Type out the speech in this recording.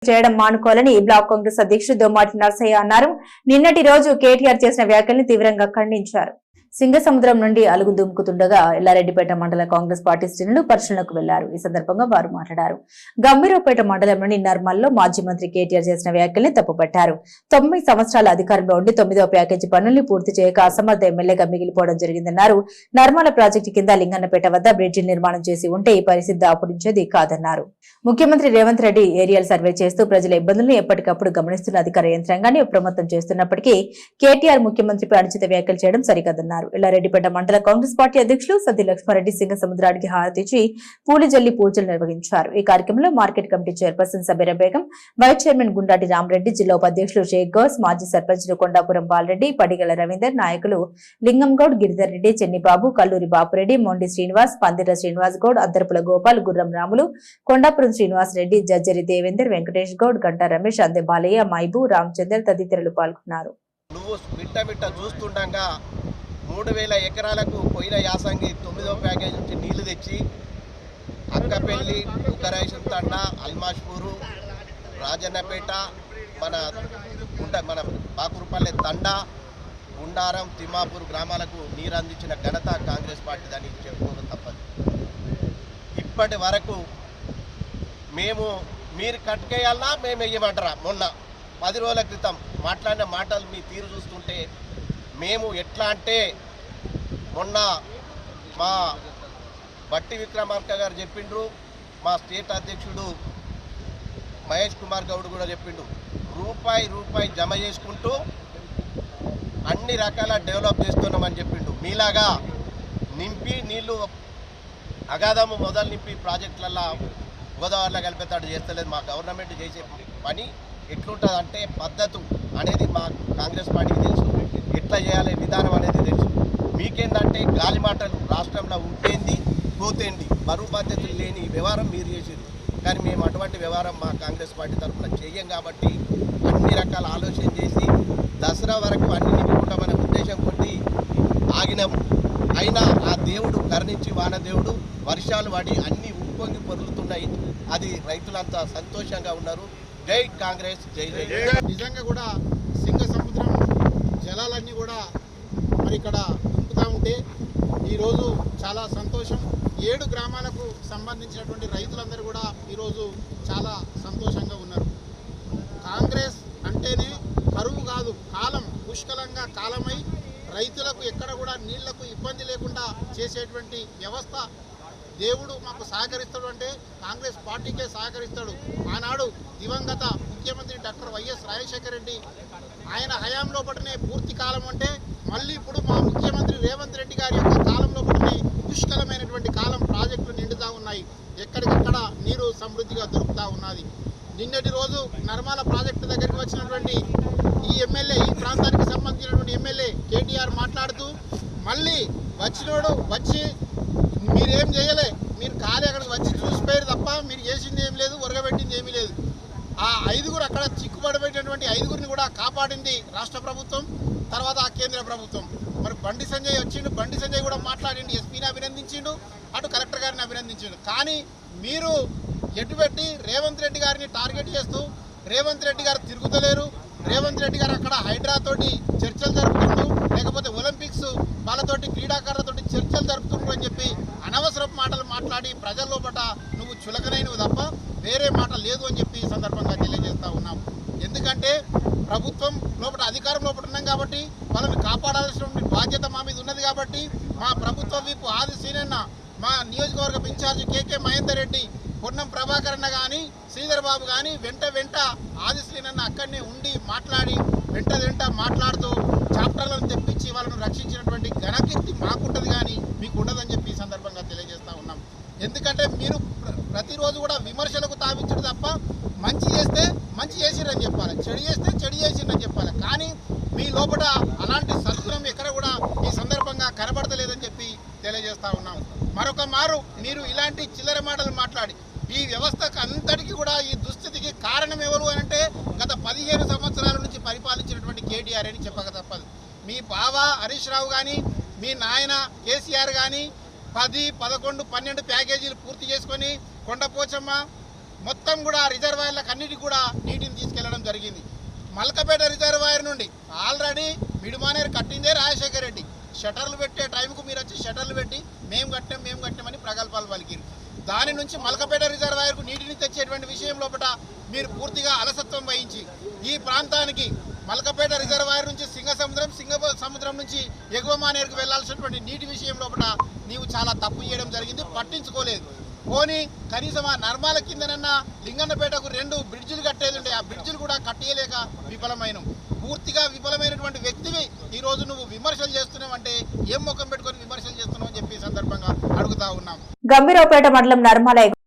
చేయడం మానుకోవాలని బ్లాక్ కాంగ్రెస్ అధ్యక్షుడు దొమ్మాటి నరసయ్య అన్నారు. నిన్నటి రోజు కేటీఆర్ చేసిన వ్యాఖ్యల్ని తీవ్రంగా ఖండించారు. సింగసముద్రం నుండి అలుగు దుముకుతుండగా ఎల్లారెడ్డిపేట మండల కాంగ్రెస్ పార్టీ శ్రేణులు పరిశీలనకు వెళ్లారు. ఈ సందర్భంగా వారు మాట్లాడారు. గంభీరావుపేట మండలంలోని నర్మల్లో మాజీ మంత్రి కేటీఆర్ చేసిన వ్యాఖ్యల్ని తప్పుపట్టారు. 9 సంవత్సరాల అధికారంలో ఉండి 9వ ప్యాకేజీ పనుల్ని పూర్తి చేయక అసమర్థ ఎమ్మెల్యేగా మిగిలిపోవడం జరిగిందన్నారు. నర్మల ప్రాజెక్టు కింద లింగన్నపేట వద్ద బ్రిడ్జి నిర్మాణం చేసి ఉంటే ఈ పరిస్థితి దాపురించేది కాదన్నారు. ముఖ్యమంత్రి రేవంత్ రెడ్డి ఏరియల్ సర్వే చేస్తూ ప్రజల ఇబ్బందులను ఎప్పటికప్పుడు గమనిస్తున్న అధికార యంత్రాంగాన్ని అప్రమత్తం చేస్తున్నప్పటికీ కేటీఆర్ ముఖ్యమంత్రిపై అనుచిత వ్యాఖ్యలు చేయడం సరికాదన్నారు. ఎల్లారెడ్డిపేట మండల కాంగ్రెస్ పార్టీ అధ్యక్షులు సద్ది లక్ష్మారెడ్డి సింగసముద్రానికి హారతిచ్చి పూలు జల్లి పూజలు నిర్వహించారు. ఈ కార్యక్రమంలో market committee chairperson Sabira Begum, vice chairman Gundati Ramareddy, జిల్లా ఉపాధ్యక్షులు షేక్ గౌస్, మాజీ సర్పంచ్లు కొండాపురం బాలరెడ్డి, పడిగల రవీందర్, నాయకులు లింగంగౌడ్, గిరిధర్ రెడ్డి, చెన్నిబాబు, కల్లూరి బాపురెడ్డి, మొండి శ్రీనివాస్, పందిర శ్రీనివాస్ గౌడ్, అద్దరపుల గోపాల్, గుర్రం రాములు, కొండాపురం శ్రీనివాస్ రెడ్డి, జజ్జరి దేవేందర్, వెంకటేష్ గౌడ్, గంటా రమేష్, అందే బాలయ్య, మైబు, రామచందర్ తదితరులు పాల్గొన్నారు. 3000 ఎకరాలకు పోయిన యాసంగి 9వ ప్యాకేజ్ నుంచి నీళ్లు తెచ్చి అక్కపల్లి, ఉత్తరాయసం తండ, అల్మాష్పూరు, రాజన్నపేట, మన బాకురుపల్లె తండ, గుండారం, తిమ్మాపూర్ గ్రామాలకు నీరు అందించిన ఘనత కాంగ్రెస్ పార్టీ దానికి చెప్పుకోవడం తప్పదు. ఇప్పటి వరకు మీరు కట్టుకేయాలన్నా మేము వెయ్యమంటారా? మొన్న 10 రోజుల క్రితం మాట్లాడిన మాటలు మీ తీరు చూస్తుంటే మేము ఎట్లా అంటే, మొన్న మా బట్టి విక్రమార్క గారు చెప్పిండ్రు, మా స్టేట్ అధ్యక్షుడు మహేష్ కుమార్ గౌడ్ కూడా చెప్పిండు, రూపాయి జమ చేసుకుంటూ అన్ని రకాల డెవలప్ చేస్తున్నామని చెప్పిండు. మీలాగా నింపి నీళ్లు అగాధము మొదలు నింపి ప్రాజెక్టులలో గోదావరిలో కలిపేతాడు చేస్తలేదు. మా గవర్నమెంట్ చేసే పని ఎట్లుంటుంది అంటే పద్ధతు అనేది మా కాంగ్రెస్ పార్టీకి తెలుసు, ఎట్లా చేయాలి విధానం అనేది తెలుసు. మీకేందంటే గాలి మాటలు రాష్ట్రంలో ఉంటేంది పోతేంది, బరువు బాధ్యతలు లేని వ్యవహారం మీరు చేసేది. కానీ మేము అటువంటి వ్యవహారం మా కాంగ్రెస్ పార్టీ తరఫున చెయ్యం కాబట్టి అన్ని రకాల ఆలోచన చేసి దసరా వరకు అన్ని నింపుకుంటామనే ఉద్దేశం కొద్ది ఆగినాము. అయినా ఆ దేవుడు కరుణించి వానదేవుడు వర్షాలు పడి అన్నీ ఉప్పొంగి పొరులుతున్నాయి. అది రైతులంతా సంతోషంగా ఉన్నారు. జై కాంగ్రెస్, జై జై. నిజంగా కూడా సింగసముద్రం జలాలన్నీ కూడా మరి ఇక్కడ దుంపుతూ ఉంటే ఈరోజు చాలా సంతోషం. 7 గ్రామాలకు సంబంధించినటువంటి రైతులందరూ కూడా ఈరోజు చాలా సంతోషంగా ఉన్నారు. కాంగ్రెస్ అంటేనే కరువు కాదు, కాలం పుష్కలంగా కాలమై రైతులకు ఎక్కడ కూడా నీళ్లకు ఇబ్బంది లేకుండా చేసేటువంటి వ్యవస్థ దేవుడు మాకు సహకరిస్తాడు అంటే కాంగ్రెస్ పార్టీకే సహకరిస్తాడు. ఆనాడు దివంగత ముఖ్యమంత్రి డాక్టర్ వైఎస్ రాజశేఖర రెడ్డి ఆయన హయాంలో పట్టినే పూర్తి కాలం అంటే మళ్ళీ ఇప్పుడు మా ముఖ్యమంత్రి రేవంత్ రెడ్డి గారి యొక్క కాలంలో పట్టినే పుష్కలమైనటువంటి కాలం. ప్రాజెక్టులు నిండుతూ ఉన్నాయి, ఎక్కడికక్కడ నీరు సమృద్ధిగా దొరుకుతూ ఉన్నది. నిన్నటి రోజు నర్మాల ప్రాజెక్టు దగ్గరికి వచ్చినటువంటి ఈ ఎమ్మెల్యే, ఈ ప్రాంతానికి సంబంధించినటువంటి ఎమ్మెల్యే కేటీఆర్ మాట్లాడుతూ మళ్ళీ వచ్చినోడు వచ్చి మీరేం చేయలే, మీరు ఖాళీ అక్కడికి వచ్చి చూసిపోయారు తప్ప మీరు చేసింది ఏం లేదు, ఒరగబెట్టింది ఏమీ లేదు. ఆ 5గురు అక్కడ చిక్కుపడబెట్టినటువంటి 5గురిని కూడా కాపాడింది రాష్ట్ర ప్రభుత్వం, తర్వాత కేంద్ర ప్రభుత్వం. మరి బండి సంజయ్ వచ్చిండు, బండి సంజయ్ కూడా మాట్లాడిండు, ఎస్పీని అభినందించిండు, అటు కలెక్టర్ గారిని అభినందించిండు. కానీ మీరు ఎటుపెట్టి రేవంత్ రెడ్డి గారిని టార్గెట్ చేస్తూ రేవంత్ రెడ్డి గారు తిరుగుతలేరు, రేవంత్ రెడ్డి గారు అక్కడ హైడ్రాతోటి చర్చలు జరుపుతుండ్రు, లేకపోతే ఒలింపిక్స్ వాళ్ళతోటి క్రీడాకారులతోటి చర్చలు జరుపుతుండ్రు అని చెప్పి అనవసరపు మాటలు మాట్లాడి ప్రజల లోపల నువ్వు చులకనైనవి తప్ప వేరే మాట లేదు అని చెప్పి ఈ సందర్భంగా తెలియజేస్తూ ఉన్నాం. ఎందుకంటే ప్రభుత్వం లోపల అధికారం లోపల ఉన్నాం కాబట్టి వాళ్ళని కాపాడాల్సినటువంటి బాధ్యత మా మీద ఉన్నది కాబట్టి మా ప్రభుత్వ వీపు ఆది సీనన్న, మా నియోజకవర్గ ఇన్ఛార్జి కేకే మహేందర్ రెడ్డి, పొన్నం ప్రభాకర్ అన్న కానీ శ్రీధర్ బాబు కానీ వెంట ఆది శ్రీనన్న అక్కడనే ఉండి మాట్లాడి వెంట మాట్లాడుతూ చాప్టర్లను తెప్పించి వాళ్ళను రక్షించినటువంటి ఘనకీర్తి మాకుంటుంది కానీ మీకు ఉండదని చెప్పి ఈ సందర్భంగా తెలియజేస్తూ ఉన్నాం. ఎందుకంటే మీరు ప్రతిరోజు కూడా విమర్శలకు తావించడం తప్ప మంచి చేస్తే మంచి చేసిరని చెప్పాలి, చెడు చేస్తే చెడు చేసిరని చెప్పాలి. కానీ మీ లోపల అలాంటి సద్గుణం ఎక్కడ కూడా ఈ సందర్భంగా కనబడతలేదని చెప్పి తెలియజేస్తూ ఉన్నాం. మరొక మారు మీరు ఇలాంటి చిల్లర మాటలు మాట్లాడి ఈ వ్యవస్థకు అంతటికీ కూడా ఈ దుస్థితికి కారణం ఎవరు అని అంటే గత 15 సంవత్సరాల నుంచి పరిపాలించినటువంటి కేటీఆర్ అని చెప్పక తప్పదు. మీ బావ హరీష్ రావు కానీ మీ నాయన కేసీఆర్ కానీ 10, 11, 12 ప్యాకేజీలు పూర్తి చేసుకొని కొండపోచమ్మ మొత్తం కూడా రిజర్వాయర్లకు అన్నిటికీ కూడా జరిగింది. మల్కపేట రిజర్వాయర్ నుండి ఆల్రెడీ మిడిమానేరు కట్టిందే రాజశేఖర రెడ్డి. షటర్లు పెట్టే టైంకు మీరు వచ్చి షటర్లు పెట్టి మేము కట్టామని ప్రగల్భాలు పలికిరు. దాని నుంచి మల్కపేట రిజర్వాయర్కు నీటిని తెచ్చేటువంటి విషయం లోపల మీరు పూర్తిగా అలసత్వం వహించి ఈ ప్రాంతానికి మల్కపేట రిజర్వాయర్ నుంచి సింగసముద్రం నుంచి ఎగువ మానేరుకు వెళ్లాల్సినటువంటి నీటి విషయం లోపల నీవు చాలా తప్పు చేయడం జరిగింది, పట్టించుకోలేదు. పోనీ కనీసం ఆ నర్మాల కిందనన్నా లింగన్నపేటకు 2 బ్రిడ్జిలు కట్టేది ఉండే, ఆ బ్రిడ్జిలు కూడా కట్టేయలేక విఫలమైన పూర్తిగా విఫలమైనటువంటి వ్యక్తివి ఈరోజు నువ్వు విమర్శలు చేస్తున్నావంటే ఏం ముఖం పెట్టుకొని విమర్శలు చేస్తున్నావు అని చెప్పి సందర్భంగా అడుగుతా ఉన్నాం. గంభీరావుపేట మండలం నర్మాల